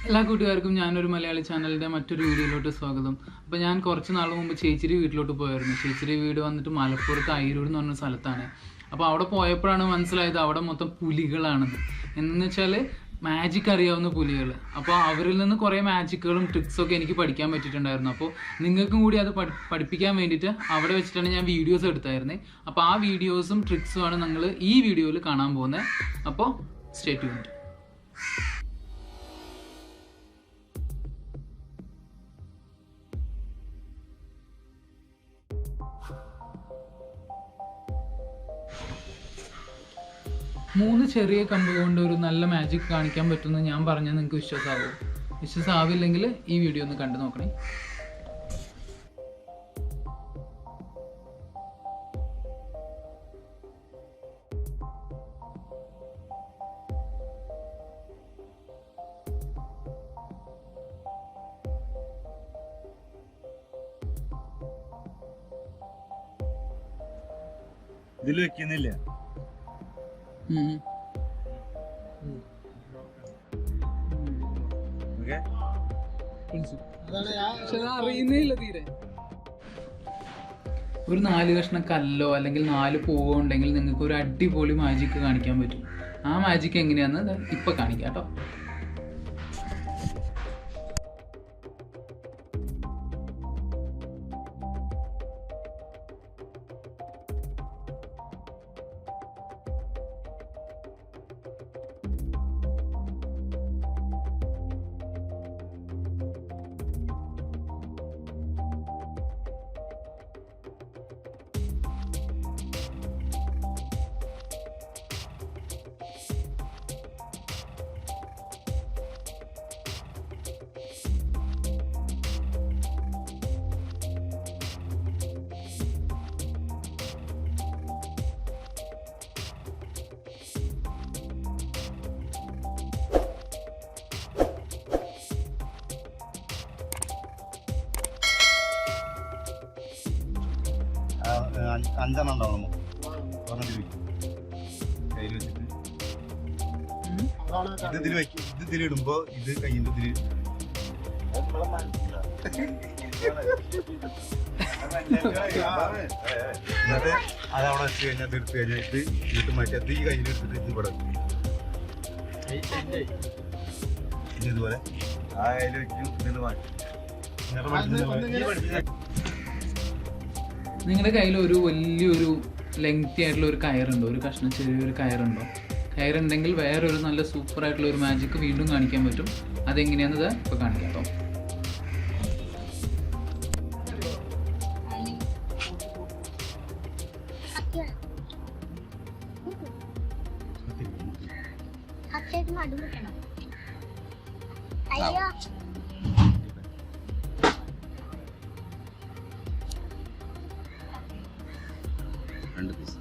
എല്ലാ കൂട്ടുകാർക്കും ഞാനൊരു മലയാളി ചാനലിൻ്റെ മറ്റൊരു വീഡിയോയിലോട്ട് സ്വാഗതം. അപ്പോൾ ഞാൻ കുറച്ച് നാൾ മുമ്പ് ചേച്ചിരി വീട്ടിലോട്ട് പോയായിരുന്നു. ചേച്ചിരി വീട് വന്നിട്ട് മലപ്പുറത്ത് അയിരൂർ എന്ന് പറഞ്ഞ സ്ഥലത്താണ്. അപ്പോൾ അവിടെ പോയപ്പോഴാണ് മനസ്സിലായത് അവിടെ മൊത്തം പുലികളാണെന്ന്. എന്നു വെച്ചാൽ മാജിക് അറിയാവുന്ന പുലികൾ. അപ്പോൾ അവരിൽ നിന്ന് കുറേ മാജിക്കുകളും ട്രിക്സൊക്കെ എനിക്ക് പഠിക്കാൻ പറ്റിയിട്ടുണ്ടായിരുന്നു. അപ്പോൾ നിങ്ങൾക്കും കൂടി അത് പഠിപ്പിക്കാൻ വേണ്ടിയിട്ട് അവിടെ വെച്ചിട്ടാണ് ഞാൻ വീഡിയോസ് എടുത്തായിരുന്നത്. അപ്പോൾ ആ വീഡിയോസും ട്രിക്സുമാണ് നിങ്ങൾ ഈ വീഡിയോയിൽ കാണാൻ പോകുന്നത്. അപ്പോൾ സ്റ്റേ ട്യൂൺഡ്. മൂന്ന് ചെറിയ കമ്പ് കൊണ്ട് ഒരു നല്ല മാജിക് കാണിക്കാൻ പറ്റുമെന്ന് ഞാൻ പറഞ്ഞാൽ നിങ്ങൾക്ക് വിശ്വാസമാകുമോ? വിശ്വാസമാവില്ലെങ്കിൽ ഈ വീഡിയോ ഒന്ന് കണ്ടു നോക്കണേ. ഇതിൽ വെക്കുന്നില്ല. അറിയുന്നില്ല തീരെ. ഒരു 4 കഷ്ണം കല്ലോ അല്ലെങ്കിൽ 4 പൂവോ ഉണ്ടെങ്കിൽ നിങ്ങൾക്ക് ഒരു അടിപൊളി മാജിക് കാണിക്കാൻ പറ്റും. ആ മാജിക് എങ്ങനെയാന്ന് ഇപ്പൊ കാണിക്കാം കേട്ടോ. അഞ്ചെണ്ണം ഉണ്ടാവും കയ്യിൽ വെച്ചിട്ട് ഇതിൽ വെക്കും. ഇതിലിടുമ്പോ ഇത് കയ്യിൻ്റെ ഇതില് എന്നിട്ട് അതവിടെ വെച്ച് കഴിഞ്ഞാൽ എടുത്ത് കഴിഞ്ഞിട്ട് വീട്ട് മാറ്റി അത് ഈ കയ്യിൽ എടുത്തിട്ട് ഇത് ഇവിടെ ഇതുപോലെ ആ കയ്യിൽ വെക്കും. ഇത് മാറ്റി നിങ്ങളുടെ കയ്യിൽ ഒരു വലിയൊരു ലെങ്തി ആയിട്ടുള്ള ഒരു കയറുണ്ടോ? ഒരു കഷ്ണം ചെറിയൊരു കയറുണ്ടോ? കയറുണ്ടെങ്കിൽ വേറൊരു നല്ല സൂപ്പർ ആയിട്ടുള്ള ഒരു മാജിക് വീണ്ടും കാണിക്കാൻ പറ്റും. അതെങ്ങനെയാണെന്നത് ഇപ്പോൾ കാണിക്കാം കേട്ടോ. രണ്ട് പീസ്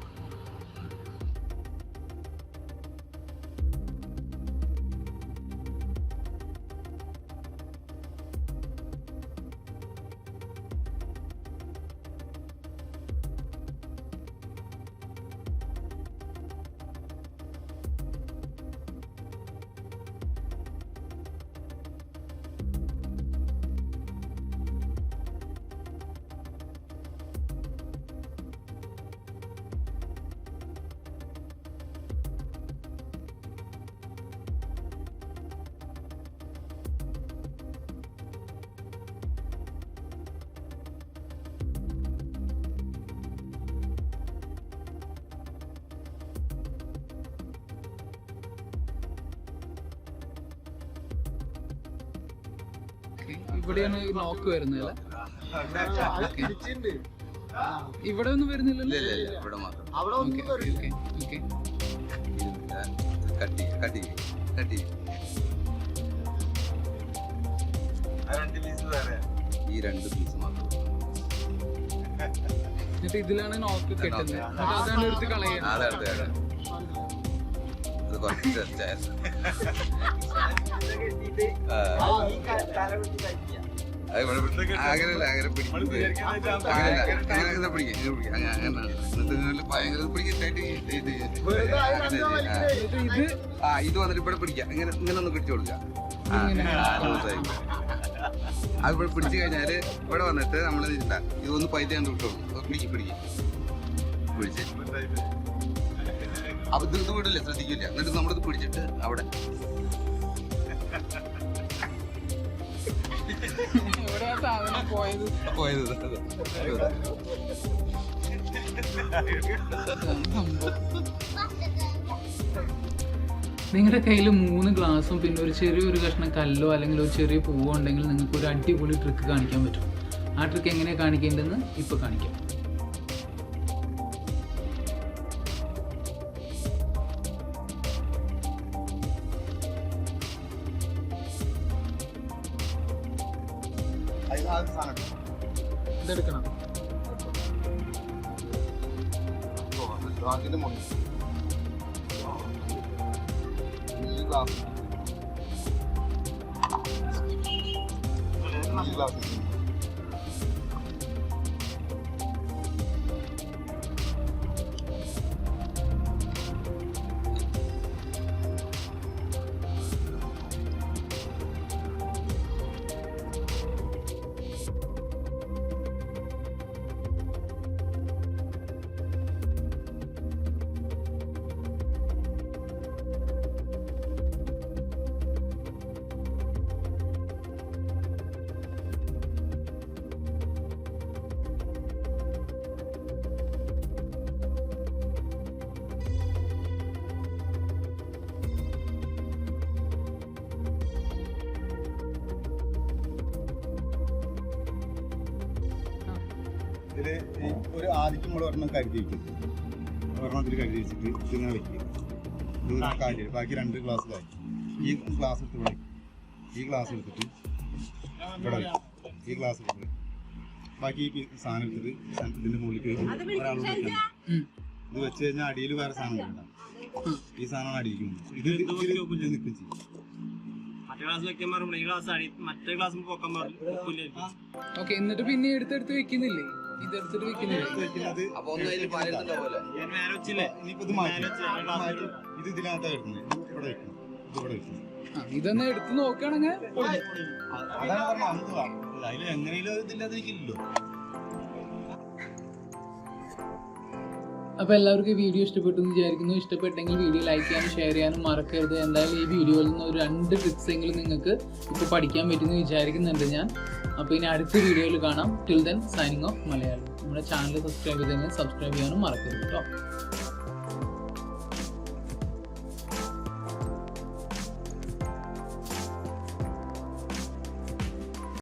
ഇവിടെയാണ് നോക്ക് വരുന്നത്. ഇവിടെ ഒന്നും വരുന്നില്ലല്ലോ. ഈ 2 പീസ് മാത്രം. എന്നിട്ട് ഇതിലാണ് നോക്ക് കെട്ടുന്നത്. അതാണ് എടുത്ത് കളയുന്നത്. അത് കുറച്ച് അങ്ങനെയല്ല അങ്ങനെ പിടിക്കുന്നത് അങ്ങനെ പിടിക്കും ഇത് പിടിക്കും എന്നിട്ട് ഭയങ്കര പിടിക്കായിട്ട് ഇത് വന്നിട്ട് ഇവിടെ പിടിക്കാം ഇങ്ങനെ ഇങ്ങനെ ഒന്ന് പിടിച്ചു കൊടുക്കുക അത് ഇവിടെ പിടിച്ചു കഴിഞ്ഞാല് ഇവിടെ വന്നിട്ട് നമ്മൾ ഇതൊന്ന് പൈറ്റ് കണ്ട് വിട്ടു കൊടുക്കും പിടിക്കും പിടിച്ച് അപ്പൊ ഇത് വിടില്ല ശ്രദ്ധിക്കില്ല എന്നിട്ട് നമ്മളിത് പിടിച്ചിട്ട് അവിടെ പോയത് നിങ്ങളുടെ കയ്യിൽ 3 ഗ്ലാസും പിന്നെ ഒരു ചെറിയൊരു കഷ്ണം കല്ലോ അല്ലെങ്കിൽ ഒരു ചെറിയ പൂവോ ഉണ്ടെങ്കിൽ നിങ്ങൾക്ക് ഒരു അടിപൊളി ട്രിക്ക് കാണിക്കാൻ പറ്റും. ആ ട്രിക്ക് എങ്ങനെയാണ് കാണിക്കേണ്ടതെന്ന് ഇപ്പോൾ കാണിക്കാം. ഇതെടുക്കണം. അതിന്റെ മുന്നിൽ ഈ ഗ്ലാസ് ഇതില് ഒരു ആദ്യം നമ്മൾ ഒരെണ്ണം കരുതി വയ്ക്കും. ഒരെണ്ണം ഇതിൽ കരുതി വെച്ചിട്ട് ഇതിങ്ങനെ വെക്കുക. ഇത് കാര്യം ബാക്കി 2 ഗ്ലാസ് കാര്യം ഈ ഗ്ലാസ് എടുത്ത് ഇവിടെ ഈ ഗ്ലാസ് എടുത്തിട്ട് ഇവിടെ വയ്ക്കും. ഈ ഗ്ലാസ് എടുത്തിട്ട് ബാക്കി ഈ സാധനം എടുത്തിട്ട് ഇതിന്റെ മുകളിൽ ഒരാൾ ഇത് വെച്ച് കഴിഞ്ഞാൽ അടിയിൽ വേറെ സാധനം ഉണ്ടാവും. ഈ സാധനമാണ് അടിയിക്കുന്നത്. ഇത് നിൽക്കും ചെയ്യും. ഓക്കെ, എന്നിട്ട് പിന്നെ എടുത്തെടുത്ത് വെക്കുന്നില്ലേ? ഇതെടുത്തിട്ട് വെക്കുന്നില്ലേ? ഇത് ഇതിനകത്താണ് വരുന്നത്. ഇവിടെ വെക്കണം. ഇവിടെ വെക്കണം. ഇതൊന്ന് എടുത്ത് നോക്കുകയാണെങ്കിൽ അതാണ് പറഞ്ഞത്. അതിൽ എങ്ങനെയും ഇതില്ലാതിരിക്കില്ലല്ലോ. അപ്പോൾ എല്ലാവർക്കും ഈ വീഡിയോ ഇഷ്ടപ്പെട്ടു എന്ന് വിചാരിക്കുന്നു. ഇഷ്ടപ്പെട്ടെങ്കിൽ വീഡിയോ ലൈക്ക് ചെയ്യാനും ഷെയർ ചെയ്യാനും മറക്കരുത്. എന്തായാലും ഈ വീഡിയോയിൽ നിന്ന് ഒരു 2 ട്രിക്സ് എങ്കിലും നിങ്ങൾക്ക് ഇപ്പോൾ പഠിക്കാൻ പറ്റുമെന്ന് വിചാരിക്കുന്നുണ്ട് ഞാൻ. അപ്പോൾ ഇനി അടുത്ത വീഡിയോയിൽ കാണാം. Till then signing off Malayalam. നമ്മുടെ ചാനൽ സബ്സ്ക്രൈബ് ചെയ്തെങ്കിൽ സബ്സ്ക്രൈബ് ചെയ്യാനും മറക്കരുത് കേട്ടോ.